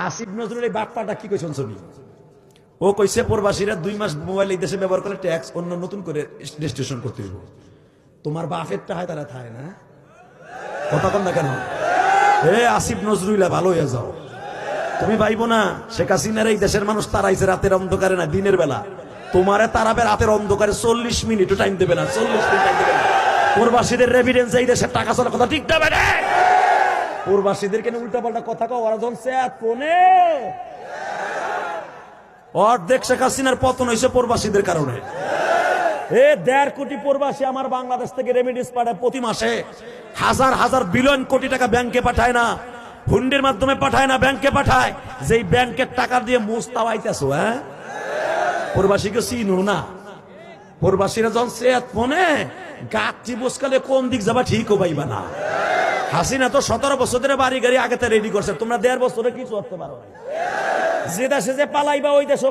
আসিফ নজরুল এই বার্তাটা কি কইছেন শুনি। ও কইছে প্রবাসীরা 2 মাস মোবাইল এই দেশে ব্যবহার করে ট্যাক্স অন্য নতুন করে রেজিস্ট্রেশন করতে হইব। তোমার বাপেরটা হয় তারা থায় না, কথা কম না কেন? আসিফ নজরুল ভালো হয়ে যাও। তুমি ভাইবো না শেখ হাসিনার এই দেশের মানুষ তারাইছে রাতের অন্ধকারে না দিনের বেলা। তোমারে তারাবে রাতের অন্ধকারে 40 মিনিট টাইম দেবে না, 40 মিনিট টাইম দেবে না। প্রবাসীদের রেভিডেন্স এই দেশের টাকা চলার কথা ঠিক দেবে না। প্রবাসীদের কেন উল্টা পাল্টা কথা কও? ওরা যখন কোনে অর্ধেক শেখ হাসিনার পতন হয়েছে প্রবাসীদের কারণে। 1.5 কোটি প্রবাসী আমার বাংলাদেশ থেকে রেমিডেন্স পাঠায় প্রতি মাসে। হাজার হাজার বিলিয়ন কোটি টাকা ব্যাংকে পাঠায় না, হুন্ডির মাধ্যমে পাঠায় না, ব্যাংকে পাঠায়। যেই ব্যাংকের টাকা দিয়ে মুস্তাওয়াইতেছো, প্রবাসীকে চিনো না। প্রবাসীরা যখন ফোনে গাছি বসকালে কোন দিক যাবা ঠিক পাইবা না। হাসিনা তো 17 বছর ধরে বাড়ি গাড়ি আগে রেডি করছে, তোমরা 1.5 বছরে কিছু করতে পারো না। যে দেশে যে পালাইবা ওই দেশে